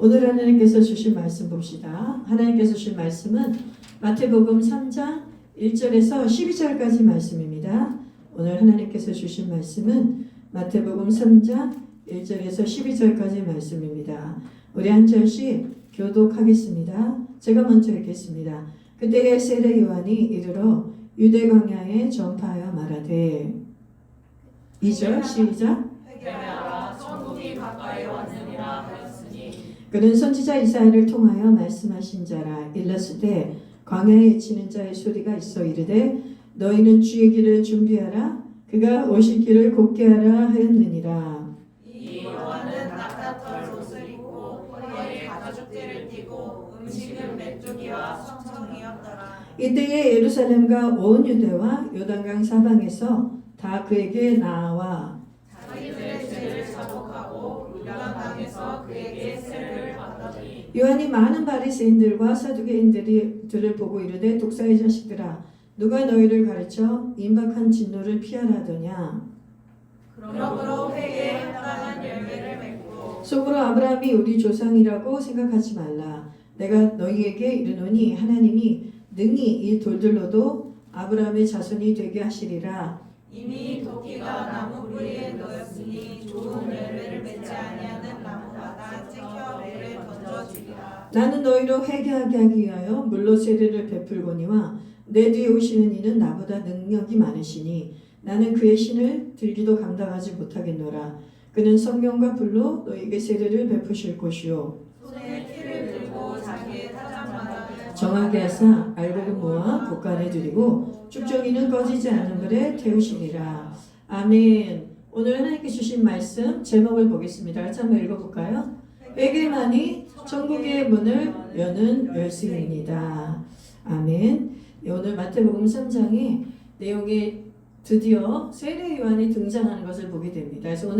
오늘 하나님께서 주신 말씀 봅시다. 하나님께서 주신 말씀은 마태복음 3장 1절에서 12절까지 말씀입니다. 오늘 하나님께서 주신 말씀은 마태복음 3장 1절에서 12절까지 말씀입니다. 우리 한 절씩 교독하겠습니다. 제가 먼저 읽겠습니다. 그때에 세례 요한이 이르러 유대 광야에 전파하여 말하되 2절 시작. 회개하라 천국이 가까이 왔느니라 하였으니 그는 선지자 이사야를 통하여 말씀하신 자라. 일렀으되 광야에 치는 자의 소리가 있어 이르되 너희는 주의 길을 준비하라 그가 오실 길을 곧게 하라 하였느니라. 이 요한은 낙타털 옷을 입고 허리에 가죽띠를 띠고 음식은 메뚜기와 성청이었더라. 이때에 예루살렘과 온 유대와 요단강 사방에서 다 그에게 나와 자기들의 죄를 자복하고 요단강에서 그에게 세례를 받더니 요한이 많은 바리새인들과 사두개인들을 보고 이르되 독사의 자식들아 누가 너희를 가르쳐 임박한 진노를 피하라 하더냐. 그러므로 회개에 합당한 열매를 맺고 속으로 아브라함이 우리 조상이라고 생각하지 말라. 내가 너희에게 이르노니 하나님이 능히 이 돌들로도 아브라함의 자손이 되게 하시리라. 이미 도끼가 나무 뿌리에 놓였으니 좋은 열매를 맺지 아니하는 나무마다 찍혀 물에 던져주리라. 나는 너희로 회개하게 하기 위하여 물로 세례를 베풀거니와 내 뒤에 오시는 이는 나보다 능력이 많으시니 나는 그의 신을 들기도 감당하지 못하겠노라. 그는 성령과 불로 너희에게 세례를 베푸실 것이요 손에 티를 들고 자기의 타장마다 정하게 하사 알곡은 모아 곳간에 두리고 쭉정이는 꺼지지 않는 불에 태우시리라. 아멘. 오늘 하나님께 주신 말씀 제목을 보겠습니다. 같이 한번 읽어볼까요? 회개만이 천국의 문을 여는 열쇠입니다. 아멘. 오늘 마태복음 3장의 내용이 드디어 세례 요한이 등장하는 것을 보게 됩니다. 그래서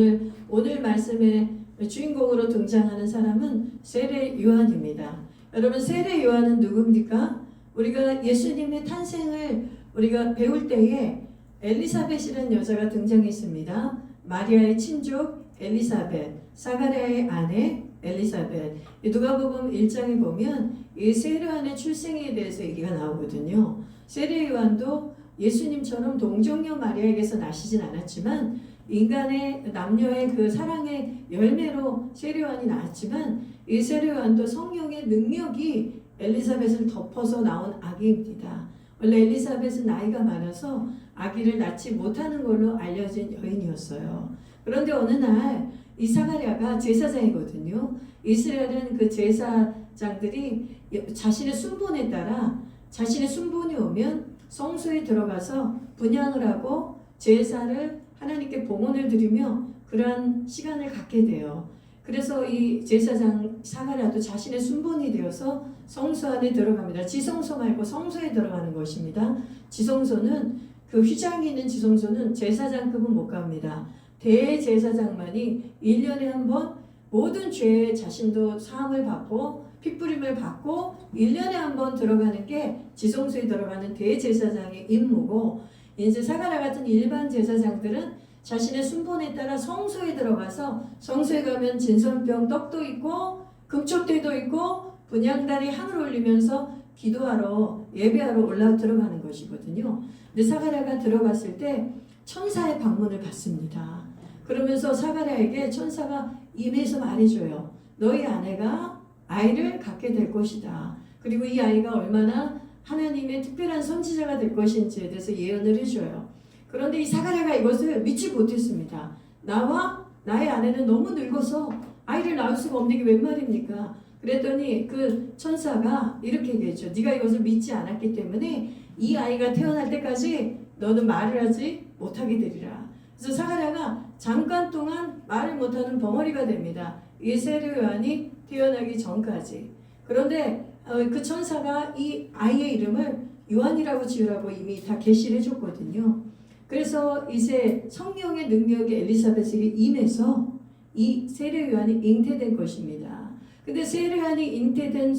오늘 말씀의 주인공으로 등장하는 사람은 세례 요한입니다. 여러분 세례 요한은 누굽니까? 우리가 예수님의 탄생을 우리가 배울 때에 엘리사벳이라는 여자가 등장했습니다. 마리아의 친족 엘리사벳, 사가랴의 아내 엘리사벳. 누가복음 1장에 보면 이 세례 요한의 출생에 대해서 얘기가 나오거든요. 세례 요한도 예수님처럼 동정녀 마리아에게서 나시진 않았지만 인간의 남녀의 그 사랑의 열매로 세례 요한이 나왔지만 이 세례 요한도 성령의 능력이 엘리사벳을 덮어서 나온 아기입니다. 원래 엘리사벳은 나이가 많아서 아기를 낳지 못하는 걸로 알려진 여인이었어요. 그런데 어느 날 이 사가랴가 제사장이거든요. 이스라엘은 그 제사장들이 자신의 순번에 따라 자신의 순번이 오면 성소에 들어가서 분향을 하고 제사를 하나님께 봉헌을 드리며 그러한 시간을 갖게 돼요. 그래서 이 제사장 사가랴도 자신의 순번이 되어서 성소 안에 들어갑니다. 지성소 말고 성소에 들어가는 것입니다. 지성소는 그 휘장이 있는 지성소는 제사장급은 못 갑니다. 대제사장만이 1년에 한 번 모든 죄에 자신도 사함을 받고 핏부림을 받고 1년에 한 번 들어가는 게 지성소에 들어가는 대제사장의 임무고, 이제 사가랴 같은 일반 제사장들은 자신의 순번에 따라 성소에 들어가서 성소에 가면 진선병 떡도 있고 금촉대도 있고 분향단에 향을 올리면서 기도하러 예배하러 올라 들어가는 것이거든요. 근데 사가랴가 들어갔을 때 천사의 방문을 받습니다. 그러면서 사가랴에게 천사가 임해서 말해줘요. 너희 아내가 아이를 갖게 될 것이다. 그리고 이 아이가 얼마나 하나님의 특별한 선지자가 될 것인지에 대해서 예언을 해줘요. 그런데 이 사가랴가 이것을 믿지 못했습니다. 나와 나의 아내는 너무 늙어서 아이를 낳을 수가 없는 게 웬 말입니까? 그랬더니 그 천사가 이렇게 얘기했죠. 네가 이것을 믿지 않았기 때문에 이 아이가 태어날 때까지 너는 말을 하지 못하게 되리라. 그래서 사가랴가 잠깐 동안 말을 못하는 벙어리가 됩니다. 이 세례 요한이 태어나기 전까지. 그런데 그 천사가 이 아이의 이름을 요한이라고 지으라고 이미 다 계시를 해줬거든요. 그래서 이제 성령의 능력이 엘리사벳에게 임해서 이 세례 요한이 잉태된 것입니다. 근데 세례 요한이 잉태된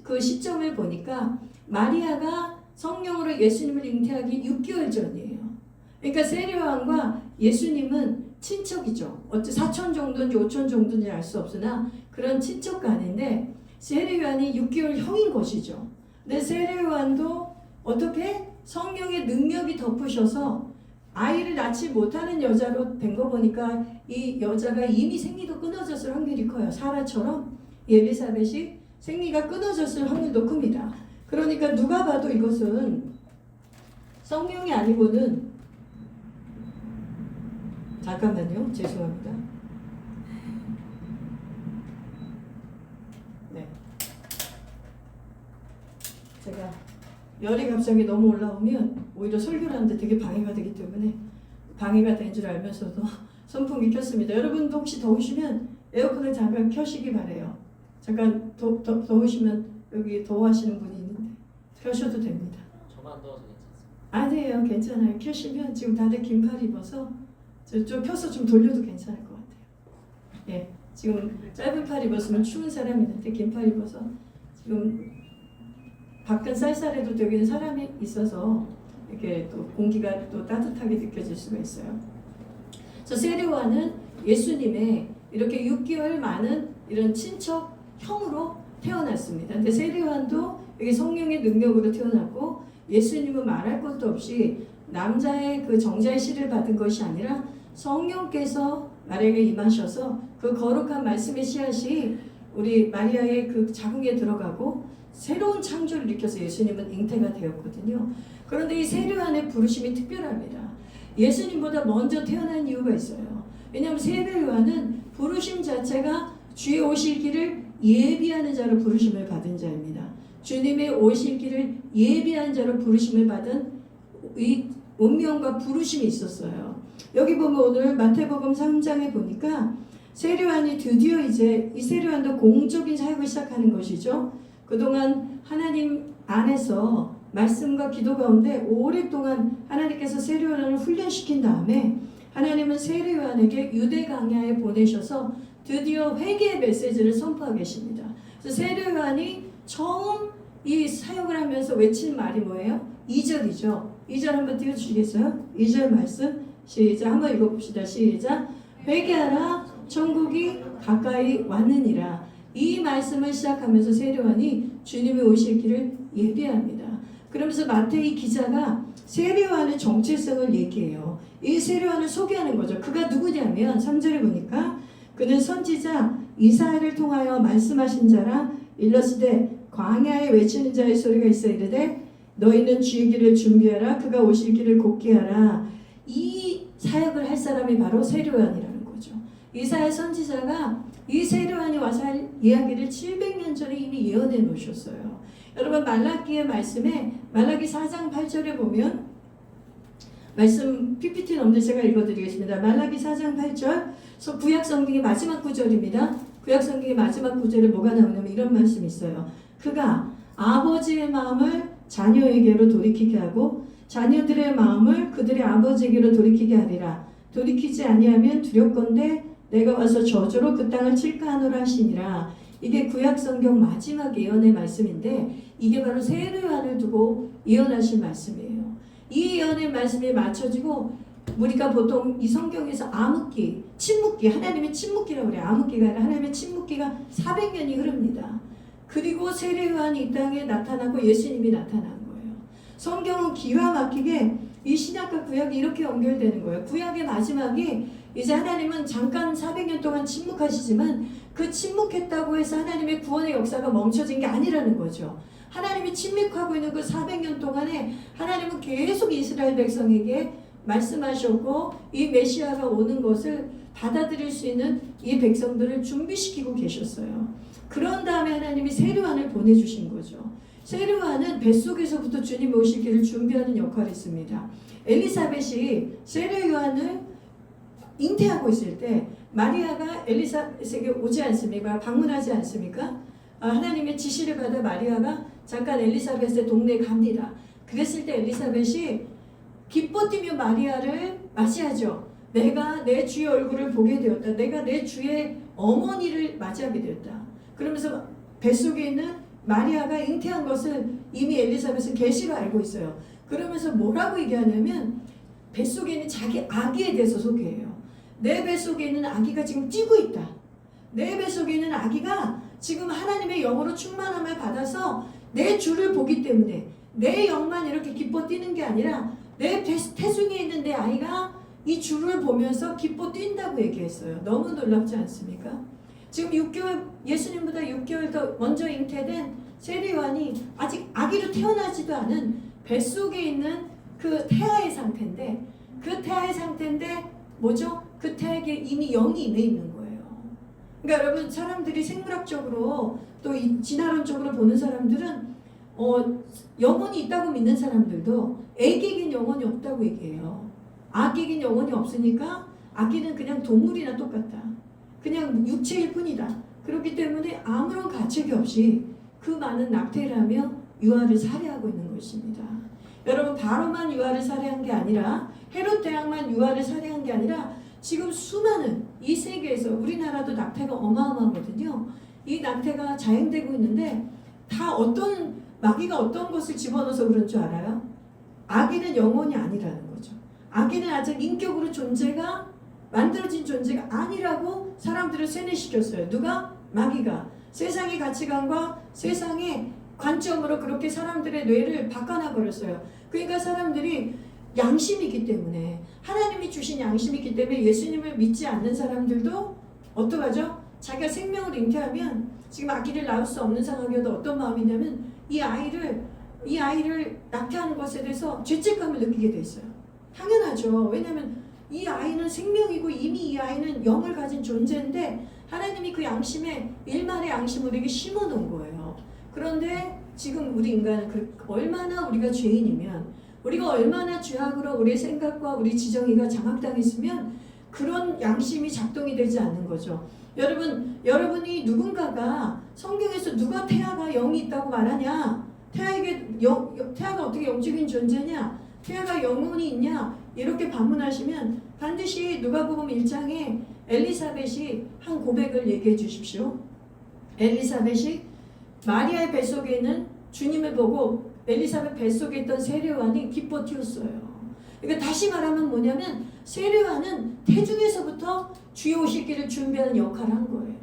그 시점을 보니까 마리아가 성령으로 예수님을 잉태하기 6개월 전이에요. 그러니까 세례 요한과 예수님은 친척이죠. 어째 사촌 정도인지 오촌 정도인지 알 수 없으나 그런 친척간인데 세례요한이 6개월 형인 것이죠. 근데 세례요한도 어떻게 성령의 능력이 덮으셔서 아이를 낳지 못하는 여자로 된 거 보니까 이 여자가 이미 생리도 끊어졌을 확률이 커요. 사라처럼 엘리사벳이 생리가 끊어졌을 확률도 큽니다. 그러니까 누가 봐도 이것은 성령이 아니고는 잠깐만요. 죄송합니다. 네. 제가 열이 갑자기 너무 올라오면 오히려 설교를 하는데 되게 방해가 되기 때문에 방해가 된 줄 알면서도 선풍기 켰습니다. 여러분도 혹시 더우시면 에어컨을 잠깐 켜시기 바래요. 잠깐 더우시면 여기 더워하시는 분이 있는데 켜셔도 됩니다. 저만 더워서 괜찮습니다. 아니에요. 괜찮아요. 켜시면 지금 다들 긴팔 입어서 좀 펴서 좀 돌려도 괜찮을 것 같아요. 예, 지금 짧은 팔 입었으면 추운 사람이 있는데 긴팔 입어서 지금 밖은 쌀쌀해도 여기는 사람이 있어서 이렇게 또 공기가 또 따뜻하게 느껴질 수가 있어요. 그래서 세례요한은 예수님의 이렇게 6개월 많은 이런 친척 형으로 태어났습니다. 근데 세례요한도 여기 성령의 능력으로 태어났고 예수님은 말할 것도 없이 남자의 그 정자의 씨를 받은 것이 아니라 성령께서 마리아에게 임하셔서 그 거룩한 말씀의 씨앗이 우리 마리아의 그 자궁에 들어가고 새로운 창조를 일으켜서 예수님은 잉태가 되었거든요. 그런데 이 세례요한의 부르심이 특별합니다. 예수님보다 먼저 태어난 이유가 있어요. 왜냐하면 세례요한은 부르심 자체가 주의 오실 길을 예비하는 자로 부르심을 받은 자입니다. 주님의 오실 길을 예비한 자로 부르심을 받은 이 운명과 부르심이 있었어요. 여기 보면 오늘 마태복음 3장에 보니까 세례요한이 드디어 이제 이 세례요한도 공적인 사역을 시작하는 것이죠. 그동안 하나님 안에서 말씀과 기도 가운데 오랫동안 하나님께서 세례요한을 훈련시킨 다음에 하나님은 세례요한에게 유대 광야에 보내셔서 드디어 회개의 메시지를 선포하고 계십니다. 그래서 세례요한이 처음 이 사역을 하면서 외친 말이 뭐예요? 2절이죠. 2절 한번 띄워주시겠어요? 2절 말씀 시작 한번 읽어봅시다. 시작. 회개하라 천국이 가까이 왔느니라. 이 말씀을 시작하면서 세례요한이 주님이 오실 길을 예비합니다. 그러면서 마태이 기자가 세례요한의 정체성을 얘기해요. 이 세례요한을 소개하는 거죠. 그가 누구냐면 3절에 보니까 그는 선지자 이사야를 통하여 말씀하신 자라 일러스되 광야에 외치는 자의 소리가 있어 이르되 너희는 주의 길을 준비하라 그가 오실 길을 곧게 하라. 이 사역을 할 사람이 바로 세례요한이라는 거죠. 이사야 선지자가 이 세례요한이 와서 할 이야기를 700년 전에 이미 예언해 놓으셨어요. 여러분 말라기의 말씀에 말라기 4장 8절에 보면 말씀 PPT는 없는데 제가 읽어드리겠습니다. 말라기 4장 8절 구약 성경의 마지막 구절입니다. 구약 성경의 마지막 구절에 뭐가 나오냐면 이런 말씀이 있어요. 그가 아버지의 마음을 자녀에게로 돌이키게 하고 자녀들의 마음을 그들의 아버지에게로 돌이키게 하리라. 돌이키지 아니하면 두렵건대 내가 와서 저주로 그 땅을 칠까 하노라 하시니라. 이게 구약 성경 마지막 예언의 말씀인데 이게 바로 세례요한을 두고 예언하신 말씀이에요. 이 예언의 말씀이 맞춰지고 우리가 보통 이 성경에서 암흑기, 침묵기, 하나님의 침묵기라고 그래요. 암흑기가 아니라 하나님의 침묵기가 400년이 흐릅니다. 그리고 세례요한이 이 땅에 나타나고 예수님이 나타난 거예요. 성경은 기가 막히게 이 신약과 구약이 이렇게 연결되는 거예요. 구약의 마지막이 이제 하나님은 잠깐 400년 동안 침묵하시지만 그 침묵했다고 해서 하나님의 구원의 역사가 멈춰진 게 아니라는 거죠. 하나님이 침묵하고 있는 그 400년 동안에 하나님은 계속 이스라엘 백성에게 말씀하셨고 이 메시아가 오는 것을 받아들일 수 있는 이 백성들을 준비시키고 계셨어요. 그런 다음에 하나님이 세례요한을 보내주신 거죠. 세례요한은 뱃속에서부터 주님 오실 길을 준비하는 역할을 했습니다. 엘리사벳이 세례요한을 잉태하고 있을 때 마리아가 엘리사벳에게 오지 않습니까? 방문하지 않습니까? 하나님의 지시를 받아 마리아가 잠깐 엘리사벳의 동네에 갑니다. 그랬을 때 엘리사벳이 기뻐 뛰며 마리아를 맞이하죠. 내가 내 주의 얼굴을 보게 되었다. 내가 내 주의 어머니를 맞이하게 되었다. 그러면서 뱃속에 있는 마리아가 잉태한 것을 이미 엘리사벳은 계시로 알고 있어요. 그러면서 뭐라고 얘기하냐면 뱃속에 있는 자기 아기에 대해서 소개해요. 내 뱃속에 있는 아기가 지금 뛰고 있다. 내 뱃속에 있는 아기가 지금 하나님의 영으로 충만함을 받아서 내 주를 보기 때문에 내 영만 이렇게 기뻐 뛰는 게 아니라 내 태중에 있는 내 아이가 이 주를 보면서 기뻐 뛴다고 얘기했어요. 너무 놀랍지 않습니까? 지금 6개월, 예수님보다 6개월 더 먼저 잉태된 세례요한이 아직 아기로 태어나지도 않은 뱃속에 있는 그 태아의 상태인데, 그 태아의 상태인데 뭐죠? 그 태아에게 이미 영이 임해 있는 거예요. 그러니까 여러분, 사람들이 생물학적으로 또 진화론적으로 보는 사람들은 영혼이 있다고 믿는 사람들도 애기에겐 영혼이 없다고 얘기해요. 아기에겐 영혼이 없으니까 아기는 그냥 동물이나 똑같다. 그냥 육체일 뿐이다. 그렇기 때문에 아무런 가책이 없이 그 많은 낙태를 하며 유아를 살해하고 있는 것입니다. 여러분, 바로만 유아를 살해한 게 아니라, 헤롯 대왕만 유아를 살해한 게 아니라 지금 수많은 이 세계에서, 우리나라도 낙태가 어마어마하거든요. 이 낙태가 자행되고 있는데 다 마귀가 어떤 것을 집어넣어서 그런 줄 알아요? 아기는 영혼이 아니라는 거죠. 아기는 아직 인격으로 만들어진 존재가 아니라고 사람들을 세뇌시켰어요. 누가? 마귀가. 세상의 가치관과 세상의 관점으로 그렇게 사람들의 뇌를 바꿔놔 버렸어요. 그러니까 사람들이 양심이 있기 때문에, 하나님이 주신 양심이 있기 때문에 예수님을 믿지 않는 사람들도 어떡하죠? 자기가 생명을 잉태하면 지금 아기를 낳을 수 없는 상황이어도 어떤 마음이냐면 이 아이를 낙태하는 것에 대해서 죄책감을 느끼게 돼 있어요. 당연하죠. 왜냐하면 이 아이는 생명이고 이미 이 아이는 영을 가진 존재인데 하나님이 그 양심에, 일말의 양심을 우리에게 심어놓은 거예요. 그런데 지금 우리 인간은 얼마나 우리가 죄인이면, 우리가 얼마나 죄악으로 우리의 생각과 우리 지정의가 장악당했으면 그런 양심이 작동이 되지 않는 거죠. 여러분이 누군가가 성경에서 누가 태아가 영이 있다고 말하냐? 태아가 어떻게 영적인 존재냐? 태아가 영혼이 있냐? 이렇게 반문하시면 반드시 누가복음 1장에 엘리사벳이 한 고백을 얘기해 주십시오. 엘리사벳이 마리아의 뱃속에 있는 주님을 보고 엘리사벳 뱃속에 있던 세례요한이 기뻐 튀었어요. 그러니까 다시 말하면 뭐냐면 세례요한은 태중에서부터 주의 오실 길을 준비하는 역할을 한 거예요.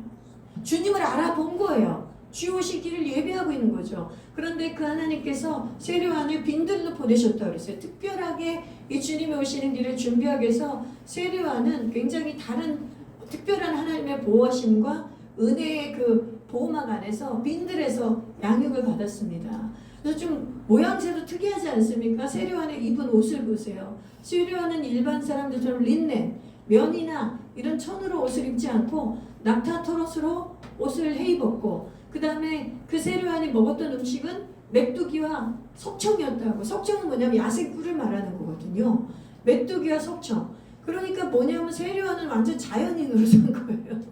주님을 알아본 거예요. 주의 오실 길을 예배하고 있는 거죠. 그런데 그 하나님께서 세례요한을 빈들로 보내셨다고 그랬어요. 특별하게 이 주님이 오시는 길을 준비하기 위해서 세례요한은 굉장히 다른 특별한 하나님의 보호하심과 은혜의 그 보호막 안에서 빈들에서 양육을 받았습니다. 그래서 좀 모양새도 특이하지 않습니까? 세례요한의 입은 옷을 보세요. 세례요한은 일반 사람들처럼 린넨, 면이나 이런 천으로 옷을 입지 않고 낙타 털옷으로 옷을 해입었고, 그 다음에 그 세례요한이 먹었던 음식은 메뚜기와 석청이었다고. 석청은 뭐냐면 야생 꿀을 말하는 거거든요. 메뚜기와 석청. 그러니까 뭐냐면 세례요한은 완전 자연인으로 산 거예요.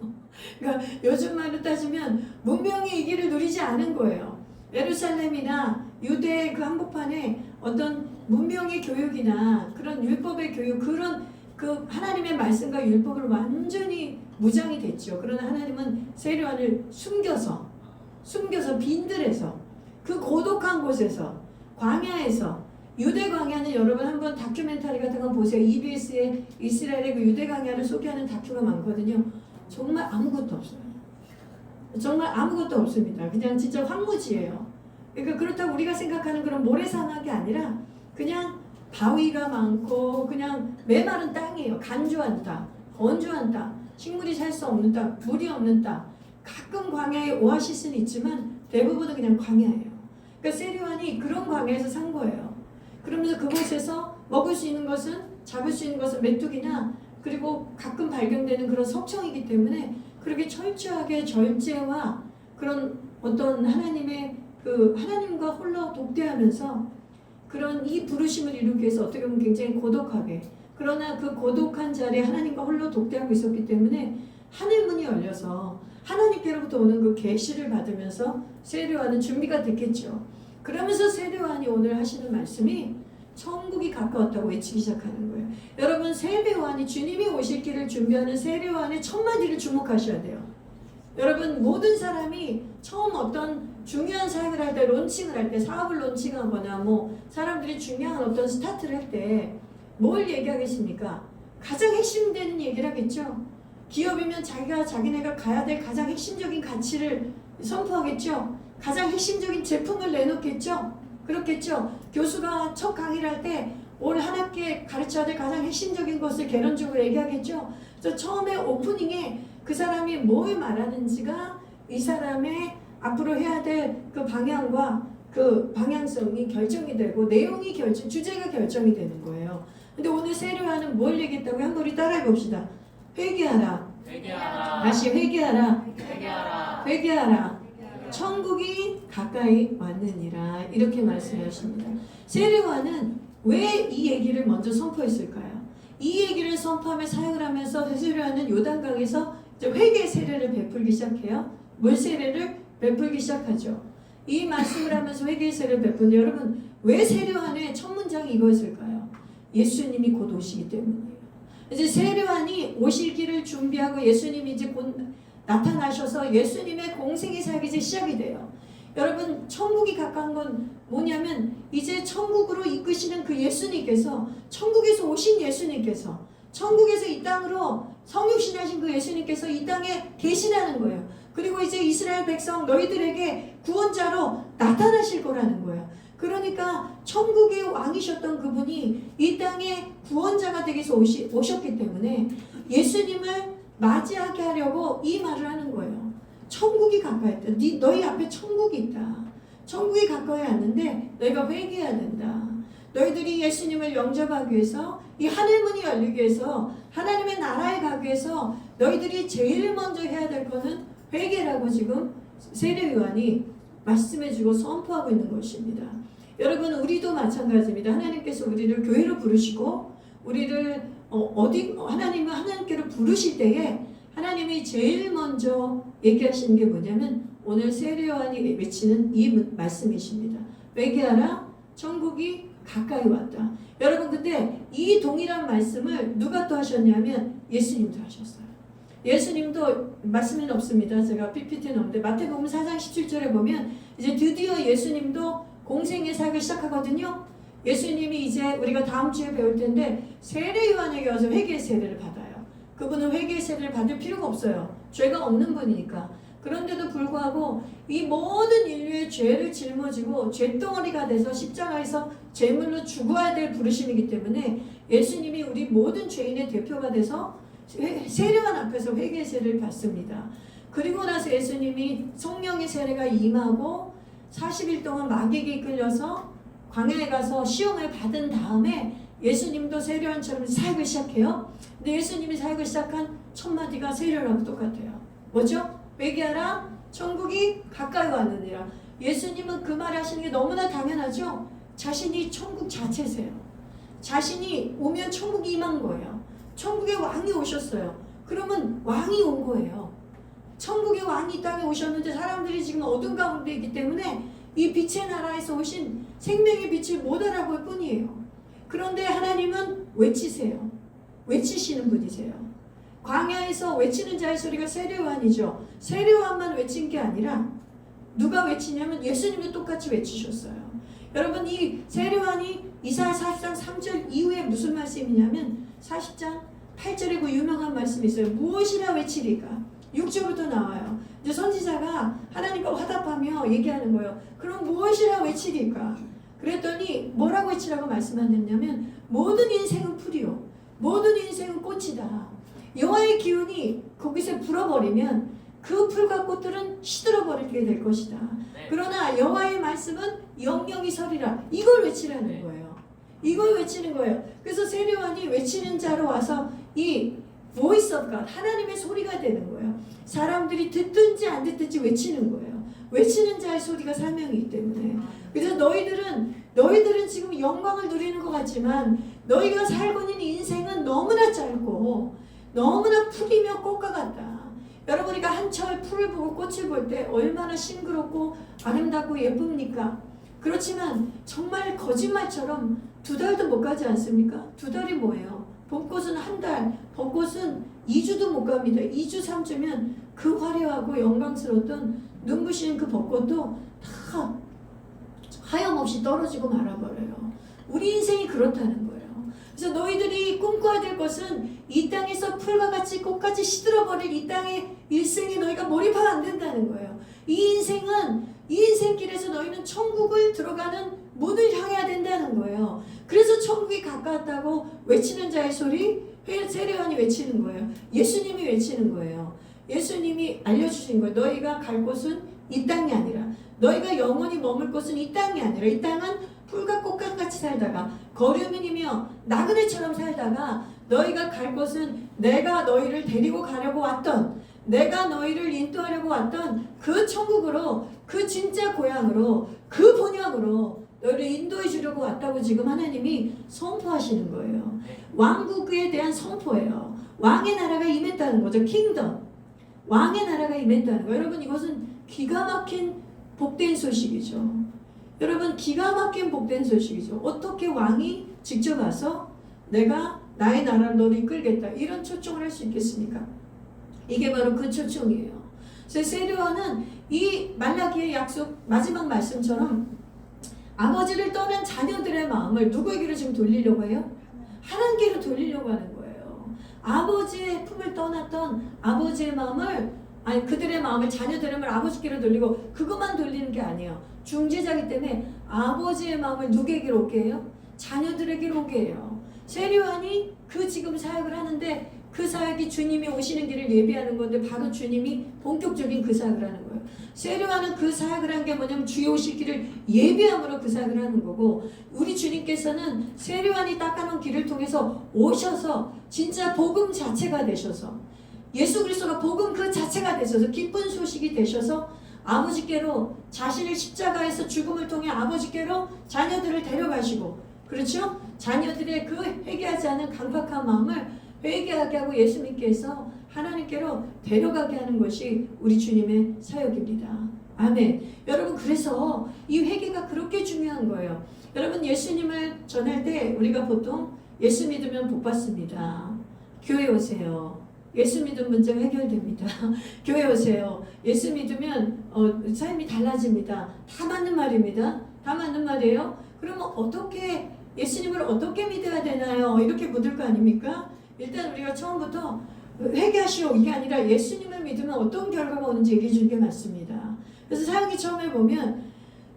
그러니까 요즘 말로 따지면 문명의 이기를 누리지 않은 거예요. 예루살렘이나 유대 그 한복판에 어떤 문명의 교육이나 그런 율법의 교육, 그런 그 하나님의 말씀과 율법을 완전히 무장이 됐죠. 그러나 하나님은 세례요한을 숨겨서 빈들에서, 그 고독한 곳에서, 광야에서, 유대 광야는 여러분 한번 다큐멘터리 같은 거 보세요. EBS에 이스라엘의 그 유대 광야를 소개하는 다큐가 많거든요. 정말 아무것도 없어요. 정말 아무것도 없습니다. 그냥 진짜 황무지예요. 그러니까 그렇다고 우리가 생각하는 그런 모래사막이 아니라 그냥 바위가 많고 그냥 메마른 땅이에요. 간조한 땅, 건조한 땅, 식물이 살 수 없는 땅, 물이 없는 땅. 가끔 광야에 오아시스는 있지만 대부분은 그냥 광야예요. 그러니까 세례요한이 그런 광야에서 산 거예요. 그러면서 그곳에서 먹을 수 있는 것은, 잡을 수 있는 것은 메뚜기나, 그리고 가끔 발견되는 그런 석청이기 때문에 그렇게 철저하게 절제와 그런 어떤 하나님과 홀로 독대하면서 그런 이 부르심을 이루기 위해서 어떻게 보면 굉장히 고독하게, 그러나 그 고독한 자리에 하나님과 홀로 독대하고 있었기 때문에 하늘문이 열려서 하나님께로부터 오는 그 계시를 받으면서 세례요한은 준비가 됐겠죠. 그러면서 세례요한이 오늘 하시는 말씀이 천국이 가까웠다고 외치기 시작하는 거예요. 여러분, 세례요한이 주님이 오실 길을 준비하는 세례요한의 첫 마디를 주목하셔야 돼요. 여러분, 모든 사람이 처음 어떤 중요한 사역을 할 때, 론칭을 할 때, 사업을 론칭하거나 사람들이 중요한 어떤 스타트를 할 때 뭘 얘기하겠습니까? 가장 핵심되는 얘기를 하겠죠. 기업이면 자기네가 가야 될 가장 핵심적인 가치를 선포하겠죠. 가장 핵심적인 제품을 내놓겠죠. 그렇겠죠. 교수가 첫 강의를 할 때 올 한 학기에 가르쳐야 될 가장 핵심적인 것을 개론적으로 얘기하겠죠. 그래서 처음에 오프닝에 그 사람이 뭘 말하는지가 이 사람의 앞으로 해야 될 그 방향과 그 방향성이 결정이 되고 내용이 주제가 결정이 되는 거예요. 근데 오늘 세례요한은 뭘 얘기했다고요? 한번 우리 따라해 봅시다. 회개하라. 회개하라. 다시 회개하라. 회개하라. 회개하라. 천국이 가까이 왔느니라. 이렇게 말씀하십니다. 세례요한은 왜 이 얘기를 먼저 선포했을까요? 이 얘기를 선포하며 사역을 하면서 세례요한은 요단강에서 이제 회개 세례를 베풀기 시작해요. 물 세례를 베풀기 시작하죠. 이 말씀을 하면서 회개 세례를 베푸는데 여러분 왜 세례요한의 첫 문장이 이거였을까요? 예수님이 곧 오시기 때문이에요. 이제 세례요한이 오실 길을 준비하고 예수님이 이제 곧 나타나셔서 예수님의 공생의 사역이 이제 시작이 돼요. 여러분 천국이 가까운 건 뭐냐면 이제 천국으로 이끄시는 그 예수님께서 천국에서 오신 예수님께서 천국에서 이 땅으로 성육신하신 그 예수님께서 이 땅에 계시라는 거예요. 그리고 이제 이스라엘 백성 너희들에게 구원자로 나타나실 거라는 거예요. 그러니까 천국의 왕이셨던 그분이 이 땅에 구원자가 되기 위해서 오셨기 때문에 예수님을 맞이하게 하려고 이 말을 하는 거예요. 천국이 가까이 있다. 너희 앞에 천국이 있다. 천국이 가까이 왔는데 너희가 회개해야 된다. 너희들이 예수님을 영접하기 위해서 이 하늘문이 열리기 위해서 하나님의 나라에 가기 위해서 너희들이 제일 먼저 해야 될 것은 회개라고 지금 세례요한이 말씀해주고 선포하고 있는 것입니다. 여러분 우리도 마찬가지입니다. 하나님께서 우리를 교회로 부르시고 우리를 하나님은 하나님께로 부르실 때에 하나님이 제일 먼저 얘기하시는 게 뭐냐면 오늘 세례요한이 외치는 이 말씀이십니다. 회개하라 천국이 가까이 왔다. 여러분 근데 이 동일한 말씀을 누가 또 하셨냐면 예수님도 하셨어요. 예수님도 말씀은 없습니다. 제가 PPT는 없는데 마태복음 4장 17절에 보면 이제 드디어 예수님도 공생의 사역을 시작하거든요. 예수님이 이제 우리가 다음 주에 배울 텐데 세례요한에게 와서 회개 세례를 받아요. 그분은 회개 세례를 받을 필요가 없어요. 죄가 없는 분이니까. 그런데도 불구하고 이 모든 인류의 죄를 짊어지고 죄덩어리가 돼서 십자가에서 제물로 죽어야 될 부르심이기 때문에 예수님이 우리 모든 죄인의 대표가 돼서 세례요한 앞에서 회개 세례를 받습니다. 그리고 나서 예수님이 성령의 세례가 임하고 40일 동안 마귀에게 이끌려서 광야에 가서 시험을 받은 다음에 예수님도 세례요한처럼 사역을 시작해요. 근데 예수님이 사역을 시작한 첫 마디가 세례요한하고 똑같아요. 뭐죠? 회개하라 천국이 가까이 왔느니라. 예수님은 그 말을 하시는 게 너무나 당연하죠. 자신이 천국 자체세요. 자신이 오면 천국이 임한 거예요. 천국의 왕이 오셨어요. 그러면 왕이 온 거예요. 천국의 왕이 이 땅에 오셨는데 사람들이 지금 어둠 가운데 있기 때문에 이 빛의 나라에서 오신 생명의 빛을 못 알아볼 뿐이에요. 그런데 하나님은 외치세요. 외치시는 분이세요. 광야에서 외치는 자의 소리가 세례요한이죠. 세례요한만 외친 게 아니라 누가 외치냐면 예수님도 똑같이 외치셨어요. 여러분 이 세례요한이 이사야 40장 3절 이후에 무슨 말씀이냐면 40장 8절에 그 유명한 말씀이 있어요. 무엇이라 외치리까? 6절부터 나와요. 이제 선지자가 하나님과 화답하며 얘기하는 거예요. 그럼 무엇이라 외치리까? 그랬더니 뭐라고 외치라고 말씀하셨냐면 모든 인생은 풀이요. 모든 인생은 꽃이다. 여호와의 기운이 거기서 불어버리면 그 풀과 꽃들은 시들어버리게 될 것이다. 네. 그러나 여호와의 말씀은 영영이 서리라. 이걸 외치라는 네. 거예요. 이걸 외치는 거예요. 그래서 세례요한이 외치는 자로 와서 이 voice of God, 하나님의 소리가 되는 거예요. 사람들이 듣든지 안 듣든지 외치는 거예요. 외치는 자의 소리가 사명이기 때문에. 그래서 너희들은 지금 영광을 누리는 것 같지만 너희가 살고 있는 인생은 너무나 짧고 너무나 풀이며 꽃과 같다. 여러분 우리가 한철 풀을 보고 꽃을 볼 때 얼마나 싱그럽고 아름답고 예쁩니까? 그렇지만 정말 거짓말처럼 2달도 못 가지 않습니까? 2달이 뭐예요? 봄꽃은 1달, 벚꽃은 2주도 못 갑니다. 2주 3주면 그 화려하고 영광스러웠던 눈부시는 그 벚꽃도 다 하염없이 떨어지고 말아버려요. 우리 인생이 그렇다는 거예요. 그래서 너희들이 꿈꿔야 될 것은 이 땅에서 풀과 같이 꽃같이 시들어버릴 이 땅의 일생에 너희가 몰입하면 안 된다는 거예요. 이 인생길에서 너희는 천국을 들어가는 문을 향해야 된다는 거예요. 그래서 천국이 가까웠다고 외치는 자의 소리, 세례요한이 외치는 거예요. 예수님이 외치는 거예요. 예수님이 알려주신 거예요. 너희가 갈 곳은 이 땅이 아니라, 너희가 영원히 머물 곳은 이 땅이 아니라, 이 땅은 풀과 꽃과 같이 살다가 거류민이며 나그네처럼 살다가 너희가 갈 곳은 내가 너희를 데리고 가려고 왔던, 내가 너희를 인도하려고 왔던 그 천국으로, 그 진짜 고향으로, 그 본향으로 너희를 인도해 주려고 왔다고 지금 하나님이 선포하시는 거예요. 왕국에 대한 선포예요. 왕의 나라가 임했다는 거죠. 킹덤. 왕의 나라가 임했다는 거예요. 여러분, 이것은 기가 막힌 복된 소식이죠. 여러분, 기가 막힌 복된 소식이죠. 어떻게 왕이 직접 와서 내가 나의 나라를 너를 이끌겠다, 이런 초청을 할 수 있겠습니까? 이게 바로 그 초청이에요. 그래서 세례요한은 이 말라기의 약속 마지막 말씀처럼 아버지를 떠난 자녀들의 마음을 누구에게로 지금 돌리려고 해요? 하나님께로 돌리려고 하는 거예요. 아버지의 품을 떠났던 아버지의 마음을, 아니 그들의 마음을, 자녀들의 마음을 아버지께로 돌리고, 그것만 돌리는 게 아니에요. 중재자기 때문에 아버지의 마음을 누구에게로 오게 해요? 자녀들에게로 오게 해요. 세례요한이 그 지금 사역을 하는데, 그 사역이 주님이 오시는 길을 예비하는 건데, 바로 주님이 본격적인 그 사역을 하는 거예요. 세례요한은 그 사역을 한 게 뭐냐면 주의 오실 길을 예비함으로 그 사역을 하는 거고, 우리 주님께서는 세례요한이 닦아놓은 길을 통해서 오셔서 진짜 복음 자체가 되셔서, 예수 그리스도가 복음 그 자체가 되셔서, 기쁜 소식이 되셔서 아버지께로, 자신을 십자가에서 죽음을 통해 아버지께로 자녀들을 데려가시고, 그렇죠? 자녀들의 그 회개하지 않은 강팍한 마음을 회개하게 하고 예수님께서 하나님께로 데려가게 하는 것이 우리 주님의 사역입니다. 아멘. 여러분, 그래서 이 회개가 그렇게 중요한 거예요. 여러분, 예수님을 전할 때 우리가 보통 예수 믿으면 복 받습니다. 교회 오세요. 예수 믿으면 문제가 해결됩니다. 교회 오세요. 예수 믿으면 삶이 달라집니다. 다 맞는 말입니다. 다 맞는 말이에요. 그러면 어떻게, 예수님을 어떻게 믿어야 되나요? 이렇게 묻을 거 아닙니까? 일단 우리가 처음부터 회개하시오, 이게 아니라 예수님을 믿으면 어떤 결과가 오는지 얘기해 주는 게 맞습니다. 그래서 사역이 처음에 보면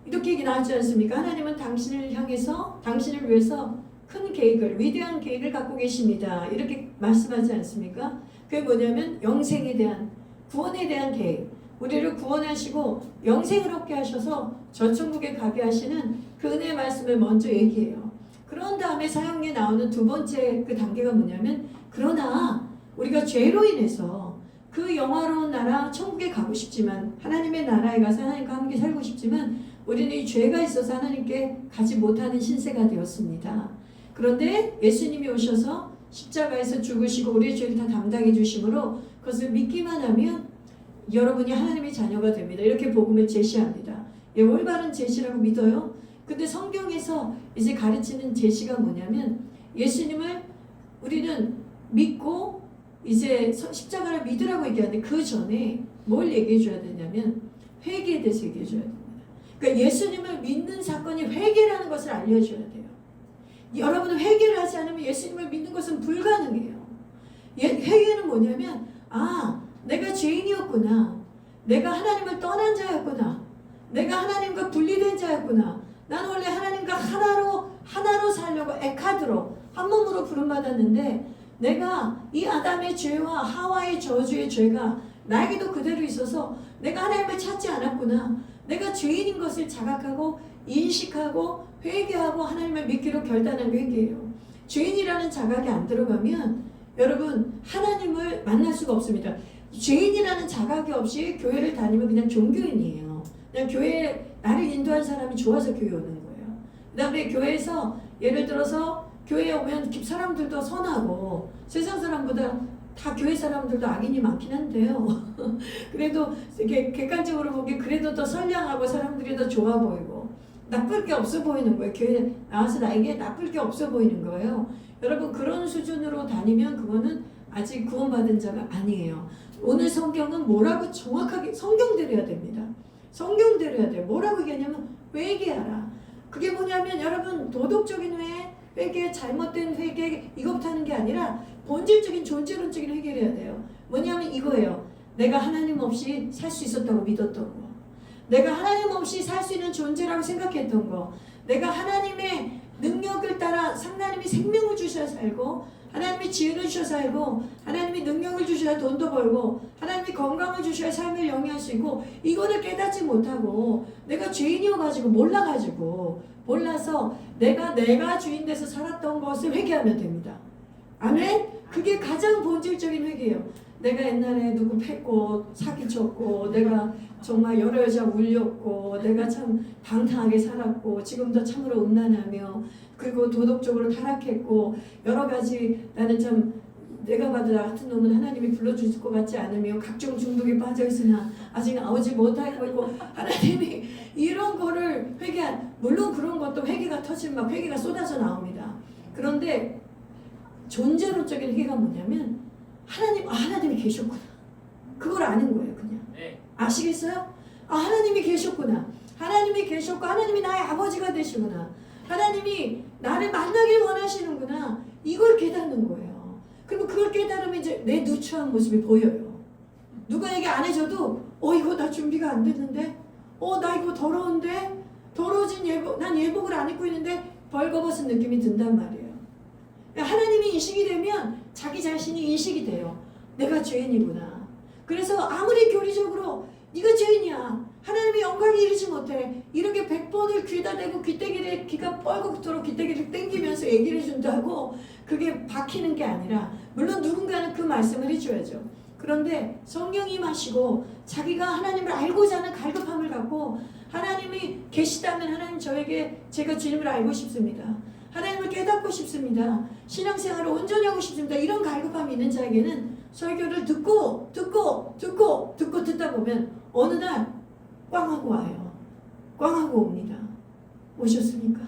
이렇게 얘기 나왔지 않습니까? 하나님은 당신을 향해서, 당신을 위해서 큰 계획을, 위대한 계획을 갖고 계십니다. 이렇게 말씀하지 않습니까? 그게 뭐냐면 영생에 대한, 구원에 대한 계획, 우리를 구원하시고 영생을 얻게 하셔서 저 천국에 가게 하시는 그 은혜의 말씀을 먼저 얘기해요. 그런 다음에 사역에 나오는 두 번째 그 단계가 뭐냐면, 그러나 우리가 죄로 인해서 그 영화로운 나라 천국에 가고 싶지만, 하나님의 나라에 가서 하나님과 함께 살고 싶지만, 우리는 이 죄가 있어서 하나님께 가지 못하는 신세가 되었습니다. 그런데 예수님이 오셔서 십자가에서 죽으시고 우리의 죄를 다 담당해 주심으로 그것을 믿기만 하면 여러분이 하나님의 자녀가 됩니다. 이렇게 복음을 제시합니다. 예, 올바른 제시라고 믿어요. 근데 성경에서 이제 가르치는 제시가 뭐냐면, 예수님을 우리는 믿고 이제 십자가를 믿으라고 얘기하는데, 그 전에 뭘 얘기해 줘야 되냐면 회개에 대해서 얘기해 줘야 됩니다. 그러니까 예수님을 믿는 사건이 회개라는 것을 알려줘야 돼요. 여러분은 회개를 하지 않으면 예수님을 믿는 것은 불가능해요. 회개는 뭐냐면, 아, 내가 죄인이었구나, 내가 하나님을 떠난 자였구나, 내가 하나님과 분리된 자였구나, 나는 원래 하나님과 하나로 살려고 에카드로, 한 몸으로 부름받았는데, 내가 이 아담의 죄와 하와의 저주의 죄가 나에게도 그대로 있어서 내가 하나님을 찾지 않았구나, 내가 죄인인 것을 자각하고 인식하고 회개하고 하나님을 믿기로 결단한 회개예요. 죄인이라는 자각이 안 들어가면 여러분 하나님을 만날 수가 없습니다. 죄인이라는 자각이 없이 교회를 다니면 그냥 종교인이에요. 그냥 교회에 나를 인도한 사람이 좋아서 교회 오는 거예요. 그 다음에 교회에서 예를 들어서 교회에 오면 사람들도 선하고, 세상 사람보다 다 교회 사람들도 악인이 많긴 한데요. 그래도 이렇게 객관적으로 보기 그래도 더 선량하고 사람들이 더 좋아 보이고 나쁠 게 없어 보이는 거예요. 교회에 나와서 나에게 나쁠 게 없어 보이는 거예요. 여러분, 그런 수준으로 다니면 그거는 아직 구원받은 자가 아니에요. 오늘 성경은 뭐라고 정확하게 성경대로 해야 됩니다. 성경대로 해야 돼요. 뭐라고 얘기하냐면 회개하라. 그게 뭐냐면 여러분, 도덕적인 회개, 회개, 잘못된 회개 이것부터 하는 게 아니라 본질적인 존재론적인 회개를 해야 돼요. 뭐냐면 이거예요. 내가 하나님 없이 살 수 있었다고 믿었던 거, 내가 하나님 없이 살 수 있는 존재라고 생각했던 거, 내가 하나님의 능력을 따라 하나님이 생명을 주셔야 살고, 하나님이 지혜를 주셔야 살고, 하나님이 능력을 주셔야 돈도 벌고, 하나님이 건강을 주셔야 삶을 영위할 수 있고, 이거를 깨닫지 못하고 내가 죄인이어가지고 몰라서 내가 주인 돼서 살았던 것을 회개하면 됩니다. 아멘? 그게 가장 본질적인 회개예요. 내가 옛날에 누구 팼고 사기쳤고, 내가 정말 여러 여자 울렸고, 내가 참 방탕하게 살았고, 지금도 참으로 음란하며, 그리고 도덕적으로 타락했고, 여러 가지 나는 참 내가 봐도 나 같은 놈은 하나님이 불러주실 것 같지 않으며 각종 중독에 빠져 있으나 아직 나오지 못하고 있고, 하나님이 이런 거를 회개한, 물론 그런 것도 회개가 터지면 막 회개가 쏟아져 나옵니다. 그런데 존재론적인 회개가 뭐냐면 하나님이 계셨구나, 그걸 아는 거예요. 그냥 아시겠어요? 하나님이 계셨구나, 하나님이 계셨고 하나님이 나의 아버지가 되시구나, 하나님이 나를 만나길 원하시는구나, 이걸 깨닫는 거예요. 그러면 그걸 깨달으면 이제 내 누추한 모습이 보여요. 누가 얘기 안 해줘도 이거 나 준비가 안 됐는데, 나 이거 더러운데, 더러워진 난 예복을 안 입고 있는데 벌거벗은 느낌이 든단 말이에요. 하나님이 인식이 되면 자기 자신이 인식이 돼요. 내가 죄인이구나. 그래서 아무리 교리적으로 네가 죄인이야, 하나님의 영광이 이르지 못해, 이렇게 100번을 귀에다 대고 귀가 뻘겋도록 귀때기를 땡기면서 얘기를 해준다고 그게 박히는 게 아니라, 물론 누군가는 그 말씀을 해줘야죠. 그런데 성령이 임하시고 자기가 하나님을 알고자 하는 갈급함을 갖고, 하나님이 계시다면 하나님 저에게 제가 주님을 알고 싶습니다, 하나님을 깨닫고 싶습니다, 신앙생활을 온전히 하고 싶습니다, 이런 갈급함이 있는 자에게는 설교를 듣고 듣다 보면 어느 날 꽝하고 와요. 꽝하고 옵니다. 오셨습니까?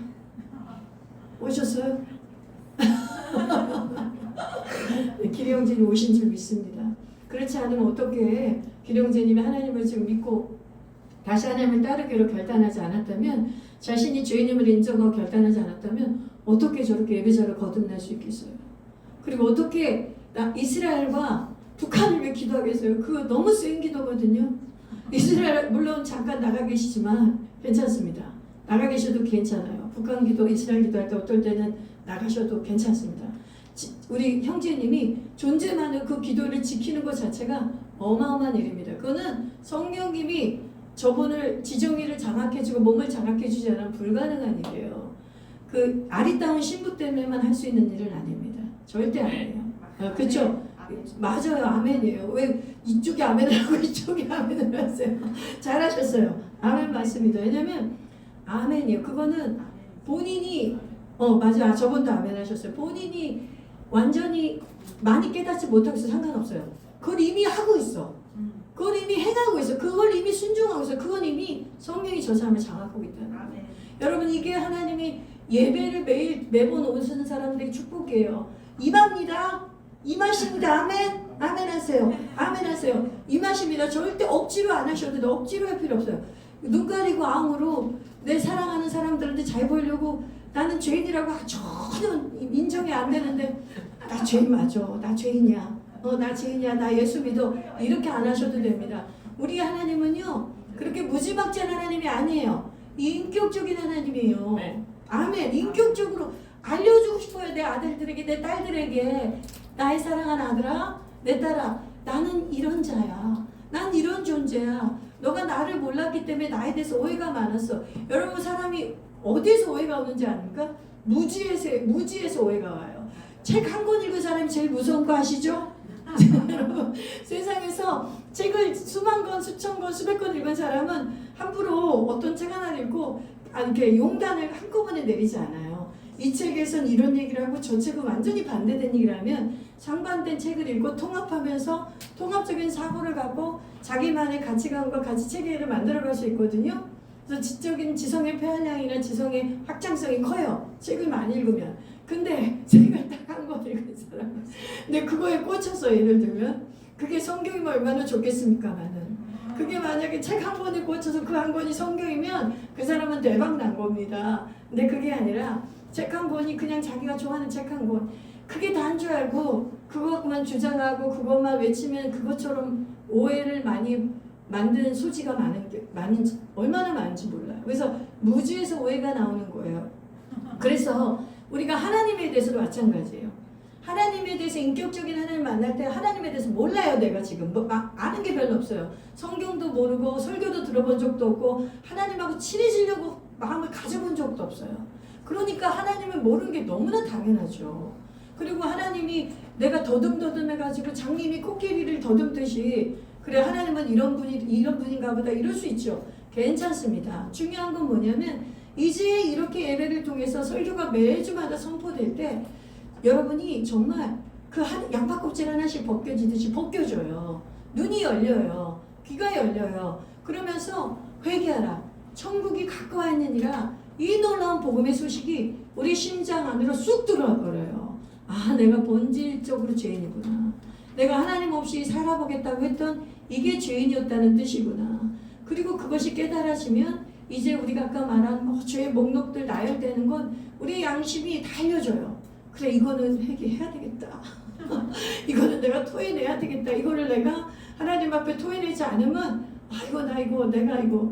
오셨어요? 기령제님 오신 줄 믿습니다. 그렇지 않으면 어떻게 기령제님이 하나님을 지금 믿고 다시 하나님을 따르기로 결단하지 않았다면, 자신이 죄인임을 인정하고 결단하지 않았다면 어떻게 저렇게 예배자를 거듭날 수 있겠어요? 그리고 어떻게 이스라엘과 북한을 위해 기도하겠어요? 그거 너무 센 기도거든요. 이스라엘 물론 잠깐 나가 계시지만 괜찮습니다. 나가 계셔도 괜찮아요. 북한 기도, 이스라엘 기도할 때 어떨 때는 나가셔도 괜찮습니다. 우리 형제님이 존재만으로 그 기도를 지키는 것 자체가 어마어마한 일입니다. 그거는 성령님이 저분을 지정의를 장악해주고 몸을 장악해주지 않으면 불가능한 일이에요. 그 아리따운 신부 때문에만 할 수 있는 일은 아닙니다. 절대 아니에요. 그렇죠? 맞아요. 아멘이에요. 왜 이쪽이 아멘을 하고 이쪽이 아멘을 하세요? 잘하셨어요. 아멘 맞습니다. 왜냐면 아멘이에요. 그거는 본인이 맞아. 저분도 아멘 하셨어요. 본인이 완전히 많이 깨닫지 못하고 있어 상관없어요. 그걸 이미 하고 있어. 그걸 이미 행하고 있어. 그걸 이미 순종하고 있어. 그건 이미 성령이 저 사람을 장악하고 있다는 거예요. 여러분, 이게 하나님이 예배를 매번 오시는 사람들에게 축복이에요. 임합니다. 임하십니다. 아멘. 아멘 하세요. 아멘 하세요. 임하십니다. 절대 억지로 안 하셔도 돼. 억지로 할 필요 없어요. 눈 가리고 앙으로 내 사랑하는 사람들한테 잘 보이려고 나는 죄인이라고 전혀 인정이 안 되는데, 나 죄인 맞아. 나 죄인이야. 나 죄인이야. 나 예수 믿어. 이렇게 안 하셔도 됩니다. 우리 하나님은요, 그렇게 무지막지한 하나님이 아니에요. 인격적인 하나님이에요. 네. 아멘. 인격적으로 알려주고 싶어요. 내 아들들에게, 내 딸들에게. 나의 사랑하는 아들아, 내 딸아, 나는 이런 자야. 난 이런 존재야. 너가 나를 몰랐기 때문에 나에 대해서 오해가 많았어. 여러분, 사람이 어디에서 오해가 오는지 아닙니까? 무지에서 오해가 와요. 책 한 권 읽은 사람이 제일 무서운 거 아시죠? 여러분, 세상에서 책을 수만 권, 수천 권, 수백 권 읽은 사람은 함부로 어떤 책 하나를 읽고 이렇게 용단을 한꺼번에 내리지 않아요. 이 책에선 이런 얘기를 하고 저 책은 완전히 반대된 얘기를 하면 상반된 책을 읽고 통합하면서 통합적인 사고를 갖고 자기만의 가치관과 가치 체계를 만들어갈 수 있거든요. 그래서 지적인 지성의 폐활량이나 지성의 확장성이 커요. 책을 많이 읽으면. 근데 책을 딱 한 권 읽은 사람은, 근데 그거에 꽂혔어. 예를 들면 그게 성경이면 얼마나 좋겠습니까마는. 그게 만약에 책 한 권에 꽂혀서 그 한 권이 성경이면 그 사람은 대박 난 겁니다. 근데 그게 아니라 책 한 권이 그냥 자기가 좋아하는 책 한 권. 그게 다인 줄 알고 그것만 주장하고 그것만 외치면 그것처럼 오해를 많이 만드는 소지가 많은지 얼마나 많은지 몰라요. 그래서 무지에서 오해가 나오는 거예요. 그래서 우리가 하나님에 대해서도 마찬가지예요. 하나님에 대해서 인격적인 하나님 만날 때 하나님에 대해서 몰라요. 내가 지금 막 아는 게 별로 없어요. 성경도 모르고 설교도 들어본 적도 없고 하나님하고 친해지려고 마음을 가져본 적도 없어요. 그러니까 하나님을 모르는 게 너무나 당연하죠. 그리고 하나님이 내가 더듬더듬해가지고 장님이 코끼리를 더듬듯이 그래 하나님은 이런 분인가 보다 이럴 수 있죠. 괜찮습니다. 중요한 건 뭐냐면 이제 이렇게 예배를 통해서 설교가 매주마다 선포될 때 여러분이 정말 그 양파껍질 하나씩 벗겨지듯이 벗겨져요. 눈이 열려요. 귀가 열려요. 그러면서 회개하라. 천국이 가까워 있느니라. 이 놀라운 복음의 소식이 우리 심장 안으로 쑥 들어와 버려요. 아, 내가 본질적으로 죄인이구나. 내가 하나님 없이 살아보겠다고 했던 이게 죄인이었다는 뜻이구나. 그리고 그것이 깨달아지면 이제 우리가 아까 말한 죄의 목록들 나열되는 건 우리의 양심이 다 알려줘요. 그래, 이거는 회개해야 되겠다. 이거는 내가 토해내야 되겠다. 이거를 내가 하나님 앞에 토해내지 않으면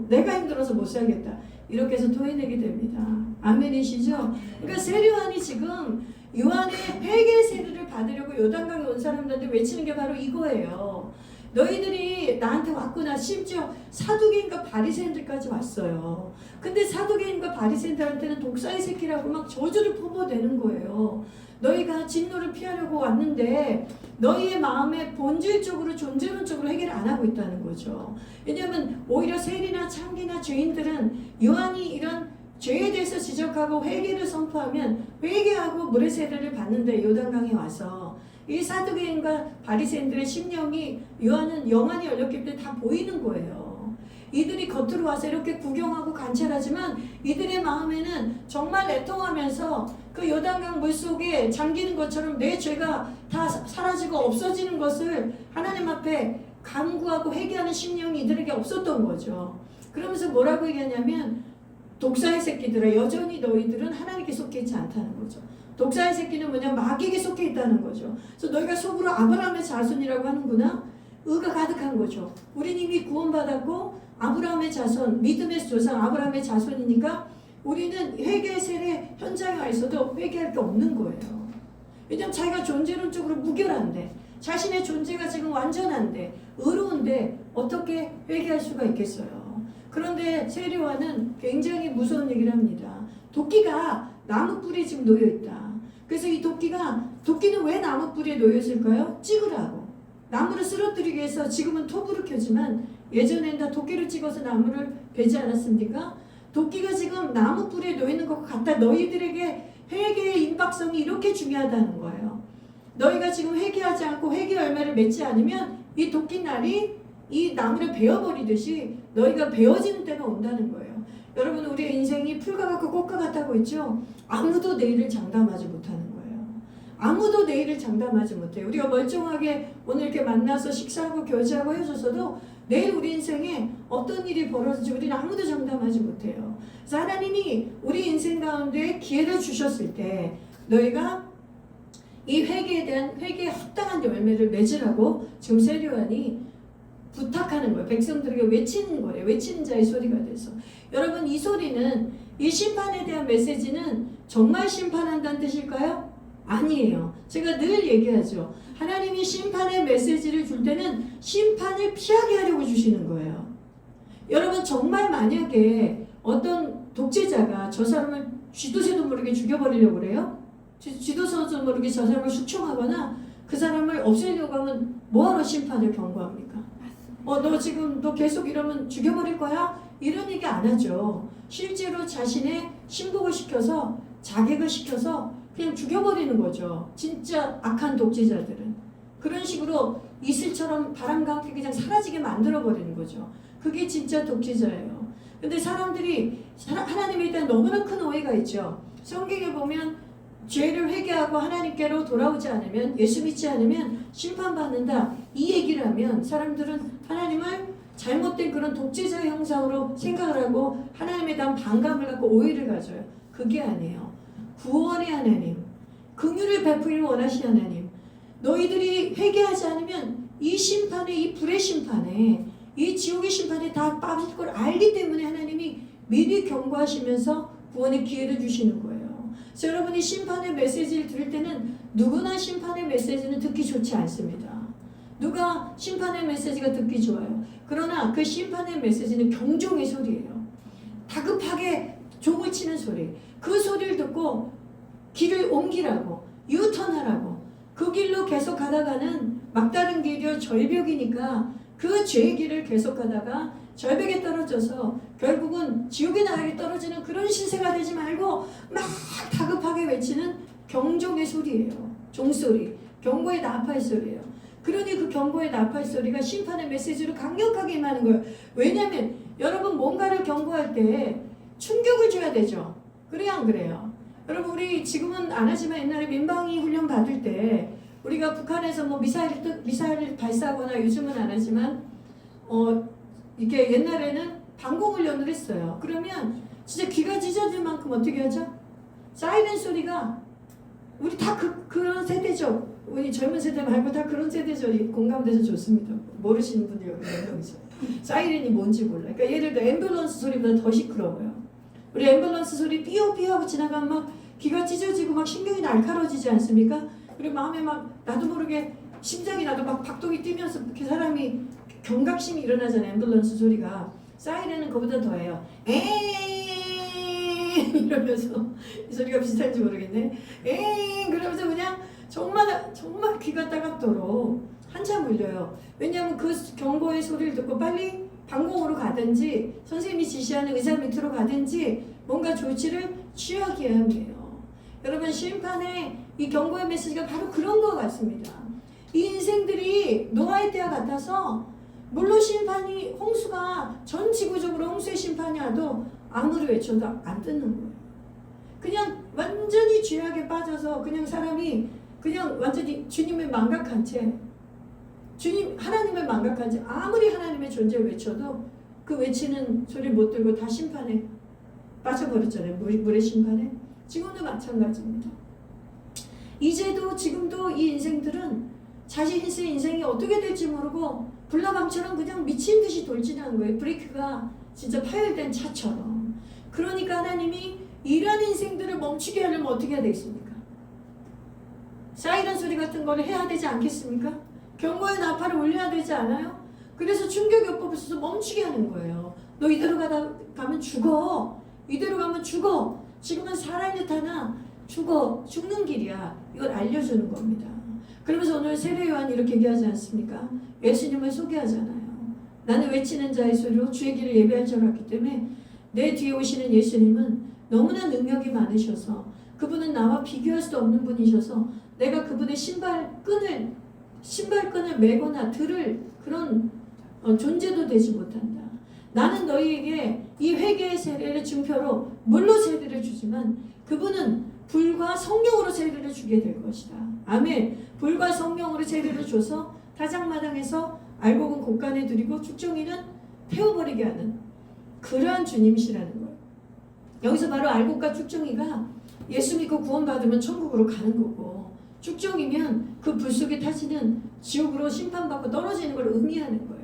내가 힘들어서 못 살겠다. 이렇게 해서 토해내게 됩니다. 아멘이시죠? 그러니까 세례요한이 지금 요한의 회개 세례를 받으려고 요단강에 온 사람들한테 외치는 게 바로 이거예요. 너희들이 나한테 왔구나. 심지어 사두개인과 바리새인들까지 왔어요. 근데 사두개인과 바리새인들한테는 독사의 새끼라고 막 저주를 퍼부어대는 거예요. 너희가 진노를 피하려고 왔는데 너희의 마음에 본질적으로 존재론적으로 해결을 안 하고 있다는 거죠. 왜냐하면 오히려 세리나 창기나 죄인들은 요한이 이런 죄에 대해서 지적하고 회개를 선포하면 회개하고 물의 세례를 받는데 요단강에 와서 이 사두개인과 바리새인들의 심령이 요한은 영안이 열렸기 때문에 다 보이는 거예요. 이들이 겉으로 와서 이렇게 구경하고 관찰하지만 이들의 마음에는 정말 애통하면서 그 요단강 물속에 잠기는 것처럼 내 죄가 다 사라지고 없어지는 것을 하나님 앞에 간구하고 회개하는 심령이 이들에게 없었던 거죠. 그러면서 뭐라고 얘기하냐면 독사의 새끼들아, 여전히 너희들은 하나님께 속해 있지 않다는 거죠. 독사의 새끼는 뭐냐? 마귀에게 속해 있다는 거죠. 그래서 너희가 속으로 아브라함의 자손이라고 하는구나? 의가 가득한 거죠. 우린 이미 구원받았고 아브라함의 자손, 믿음의 조상 아브라함의 자손이니까 우리는 회개 세례 현장에 와 있어도 회개할 게 없는 거예요. 왜냐하면 자기가 존재론적으로 무결한데 자신의 존재가 지금 완전한데 의로운데 어떻게 회개할 수가 있겠어요. 그런데 세례요한은 굉장히 무서운 얘기를 합니다. 도끼가 나무 뿌리에 지금 놓여있다. 그래서 이 도끼는 왜 나무 뿌리에 놓여있을까요? 찍으라고. 나무를 쓰러뜨리기 위해서 지금은 톱으로 켜지만 예전엔 다 도끼를 찍어서 나무를 베지 않았습니까? 도끼가 지금 나무 뿌리에 놓이는 것 같다. 너희들에게 회개의 임박성이 이렇게 중요하다는 거예요. 너희가 지금 회개하지 않고 회개 열매를 맺지 않으면 이 도끼날이 이 나무를 베어버리듯이 너희가 베어지는 때가 온다는 거예요. 여러분, 우리의 인생이 풀과 같고 꽃과 같다고 했죠? 아무도 내일을 장담하지 못하는 거예요. 아무도 내일을 장담하지 못해요. 우리가 멀쩡하게 오늘 이렇게 만나서 식사하고 교제하고 헤어졌어도 내일 우리 인생에 어떤 일이 벌어질지 우리는 아무도 장담하지 못해요. 그래서 하나님이 우리 인생 가운데 기회를 주셨을 때 너희가 이 회개에 합당한 열매를 맺으라고 지금 세례요한이 부탁하는 거예요. 백성들에게 외치는 거예요. 외치는 자의 소리가 돼서. 여러분, 이 소리는, 이 심판에 대한 메시지는 정말 심판한다는 뜻일까요? 아니에요. 제가 늘 얘기하죠. 하나님이 심판의 메시지를 줄 때는 심판을 피하게 하려고 주시는 거예요. 여러분, 정말 만약에 어떤 독재자가 저 사람을 쥐도새도 모르게 죽여버리려고 그래요? 쥐도새도 모르게 저 사람을 숙청하거나 그 사람을 없애려고 하면 뭐하러 심판을 경고합니까? 너 계속 이러면 죽여버릴 거야? 이런 얘기 안 하죠. 실제로 자신의 신복을 시켜서 자객을 시켜서 그냥 죽여버리는 거죠. 진짜 악한 독재자들은. 그런 식으로 이슬처럼 바람과 함께 그냥 사라지게 만들어버리는 거죠. 그게 진짜 독재자예요. 근데 사람들이 하나님에 대한 너무나 큰 오해가 있죠. 성경에 보면 죄를 회개하고 하나님께로 돌아오지 않으면, 예수 믿지 않으면 심판받는다, 이 얘기를 하면 사람들은 하나님을 잘못된 그런 독재자의 형상으로 생각을 하고 하나님에 대한 반감을 갖고 오해를 가져요. 그게 아니에요. 구원의 하나님, 긍휼을 베풀기를 원하시는 하나님, 너희들이 회개하지 않으면 이 심판에, 이 불의 심판에, 이 지옥의 심판에 다 빠질 걸 알기 때문에 하나님이 미리 경고하시면서 구원의 기회를 주시는 거예요. 그래서 여러분이 심판의 메시지를 들을 때는 누구나 심판의 메시지는 듣기 좋지 않습니다. 누가 심판의 메시지가 듣기 좋아요. 그러나 그 심판의 메시지는 경종의 소리예요. 다급하게 종을 치는 소리. 그 소리를 듣고 길을 옮기라고, 유턴하라고, 그 길로 계속 가다가는 막다른 길이요 절벽이니까 그 죄의 길을 계속 가다가 절벽에 떨어져서 결국은 지옥에 나가게 떨어지는 그런 신세가 되지 말고 막 다급하게 외치는 경종의 소리예요. 종소리, 경고의 나팔 소리예요. 그러니 그 경고의 나팔 소리가 심판의 메시지로 강력하게 임하는 거예요. 왜냐하면 여러분 뭔가를 경고할 때 충격을 줘야 되죠. 그래야 안 그래요? 여러분 우리 지금은 안 하지만 옛날에 민방위 훈련 받을 때 우리가 북한에서 뭐 미사일을 발사하거나 요즘은 안 하지만 이게 옛날에는 방공훈련을 했어요. 그러면 진짜 귀가 찢어질 만큼 어떻게 하죠? 사이렌 소리가 우리 다 그런 세대죠. 우리 젊은 세대 말고 다 그런 세대죠. 공감돼서 좋습니다. 모르시는 분들 여기 몇 명 있어요. 사이렌이 뭔지 몰라. 그러니까 예를 들어 앰뷸런스 소리보다 더 시끄러워요. 우리 앰뷸런스 소리 삐요삐요 하고 지나가면 막 귀가 찢어지고 막 신경이 날카로워지지 않습니까? 그리고 마음에 막 나도 모르게 심장이 나도 막 박동이 뛰면서 이렇게 사람이 경각심이 일어나잖아요. 앰뷸런스 소리가. 사이렌은 그보다 더해요. 에잉 이러면서 이 소리가 비슷한지 모르겠네. 에잉 그러면서 그냥 정말 귀가 따갑도록 한참 울려요. 왜냐하면 그 경고의 소리를 듣고 빨리 방공으로 가든지 선생님이 지시하는 의자 밑으로 가든지 뭔가 조치를 취하기에 함이에요. 여러분 심판의 이 경고의 메시지가 바로 그런 것 같습니다. 이 인생들이 노아의 때와 같아서 물론 심판이 홍수가 전 지구적으로 홍수의 심판이 와도 아무리 외쳐도 안 듣는 거예요. 그냥 완전히 죄악에 빠져서 그냥 사람이 그냥 완전히 주님을 망각한 채 하나님을 망각한 채 아무리 하나님의 존재를 외쳐도 그 외치는 소리 못 들고 다 심판에 빠져버렸잖아요. 물의 심판에. 지금도 마찬가지입니다. 이제도 지금도 이 인생들은 자신의 인생이 어떻게 될지 모르고 불나방처럼 그냥 미친 듯이 돌진하는 거예요. 브레이크가 진짜 파열된 차처럼. 그러니까 하나님이 이런 인생들을 멈추게 하려면 어떻게 해야 되겠습니까? 사이렌 소리 같은 걸 해야 되지 않겠습니까? 경고의 나팔을 울려야 되지 않아요? 그래서 충격요법을 써서 멈추게 하는 거예요. 너 이대로 가면 죽어. 이대로 가면 죽어. 지금은 살아있는 듯 하나 죽는 길이야. 이걸 알려주는 겁니다. 그러면서 오늘 세례 요한이 이렇게 얘기하지 않습니까? 예수님을 소개하잖아요. 나는 외치는 자의 소리로 주의 길을 예배할 줄 알았기 때문에 내 뒤에 오시는 예수님은 너무나 능력이 많으셔서 그분은 나와 비교할 수 없는 분이셔서 내가 그분의 신발끈을 매거나 들을 그런 존재도 되지 못한다. 나는 너희에게 이 회개의 세례를 증표로 물로 세례를 주지만 그분은 불과 성령으로 세례를 주게 될 것이다. 아멘. 불과 성령으로 세례를 줘서 타작마당에서 알곡은 곳간에 두리고 축종이는 태워버리게 하는 그러한 주님이시라는 거예요. 여기서 바로 알곡과 축종이가 예수 믿고 구원받으면 천국으로 가는 거고 축종이면 그 불 속에 타지는 지옥으로 심판받고 떨어지는 걸 의미하는 거예요.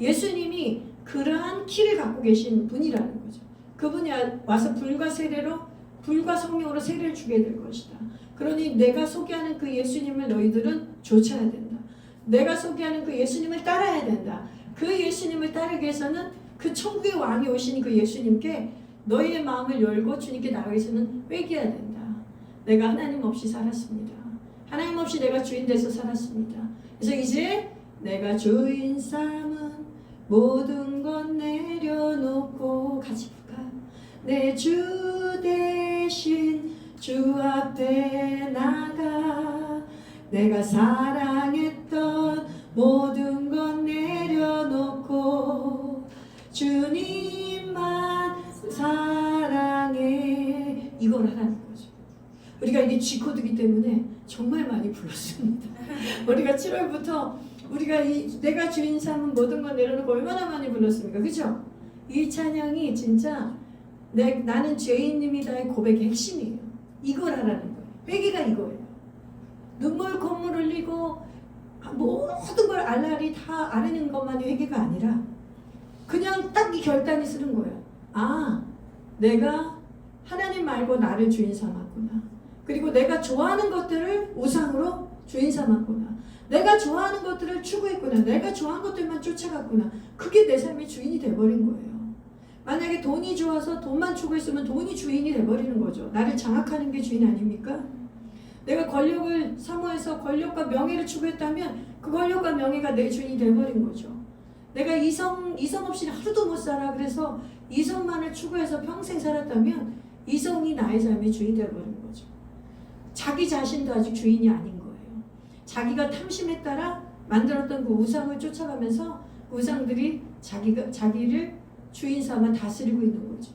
예수님이 그러한 키를 갖고 계신 분이라는 거죠. 그분이 와서 불과 성령으로 세례를 주게 될 것이다. 그러니 내가 소개하는 그 예수님을 너희들은 좇아야 된다. 내가 소개하는 그 예수님을 따라야 된다. 그 예수님을 따르기 위해서는 그 천국의 왕이 오신 그 예수님께 너희의 마음을 열고 주님께 나가기 위해서는 회개해야 된다. 내가 하나님 없이 살았습니다. 하나님 없이 내가 주인 돼서 살았습니다. 그래서 이제 내가 주인 삼은 모든 것 내려놓고 같이 볼까요? 내 주 대신 주 앞에 나가 내가 사랑했던 모든 것 내려놓고 주님만 사랑해 이걸 하라는 거죠. 우리가 이게 G코드이기 때문에 정말 많이 불렀습니다. 우리가 7월부터 우리가 내가 주인 삼은 모든 것 내려놓고 얼마나 많이 불렀습니까? 그죠? 이 찬양이 진짜 나는 죄인님이다의 고백의 핵심이에요. 이거라는 거예요. 회개가 이거예요. 눈물 콧물 흘리고 모든 걸 알라리 다 아는 것만이 회개가 아니라 그냥 딱 이 결단이 쓰는 거예요. 아, 내가 하나님 말고 나를 주인 삼았구나. 그리고 내가 좋아하는 것들을 우상으로 주인 삼았구나. 내가 좋아하는 것들을 추구했구나. 내가 좋아하는 것들만 쫓아갔구나. 그게 내 삶의 주인이 돼버린 거예요. 만약에 돈이 좋아서 돈만 추구했으면 돈이 주인이 돼버리는 거죠. 나를 장악하는 게 주인 아닙니까? 내가 권력을 사모해서 권력과 명예를 추구했다면 그 권력과 명예가 내 주인이 돼버린 거죠. 내가 이성 없이는 하루도 못 살아. 그래서 이성만을 추구해서 평생 살았다면 이성이 나의 삶의 주인이 돼버린 거죠. 자기 자신도 아직 주인이 아닌 거예요. 자기가 탐심에 따라 만들었던 그 우상을 쫓아가면서 그 우상들이 자기를 주인 삼아 다스리고 있는 거죠.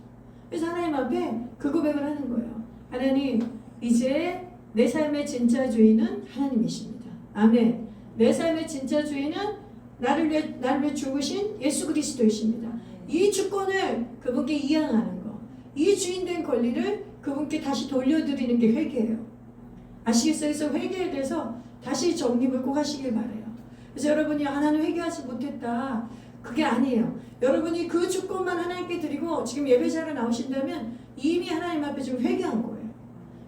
그래서 하나님 앞에 그 고백을 하는 거예요. 하나님, 이제 내 삶의 진짜 주인은 하나님이십니다. 아멘. 내 삶의 진짜 주인은 나를 위해 죽으신 예수 그리스도이십니다. 이 주권을 그분께 이양하는 거, 이 주인된 권리를 그분께 다시 돌려드리는 게 회개예요. 아시겠어요? 그래서 회개에 대해서 다시 정립을 꼭 하시길 바라요. 그래서 여러분이 나는 회개하지 못했다. 그게 아니에요. 여러분이 그 주권만 하나님께 드리고 지금 예배자로 나오신다면 이미 하나님 앞에 지금 회개한 거예요.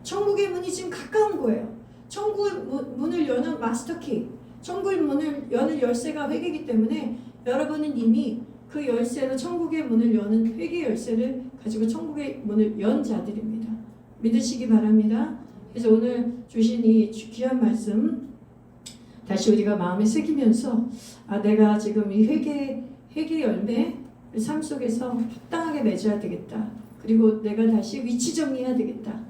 천국의 문이 지금 가까운 거예요. 천국의 문을 여는 마스터키, 천국의 문을 여는 열쇠가 회개이기 때문에 여러분은 이미 그 열쇠로 천국의 문을 여는 회개 열쇠를 가지고 천국의 문을 연 자들입니다. 믿으시기 바랍니다. 그래서 오늘 주신 이 귀한 말씀 다시 우리가 마음에 새기면서 내가 지금 이 회개 열매 삶 속에서 합당하게 맺어야 되겠다. 그리고 내가 다시 위치 정리해야 되겠다.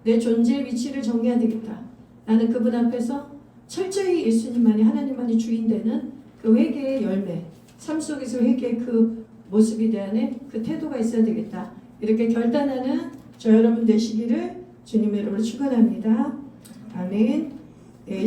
내 존재의 위치를 정리해야 되겠다. 나는 그분 앞에서 철저히 예수님만이 하나님만이 주인 되는 그 회개의 열매, 삶 속에서 회개의 그 모습에 대한 그 태도가 있어야 되겠다. 이렇게 결단하는 저 여러분 되시기를 주님의 이름으로 축원합니다. 아멘.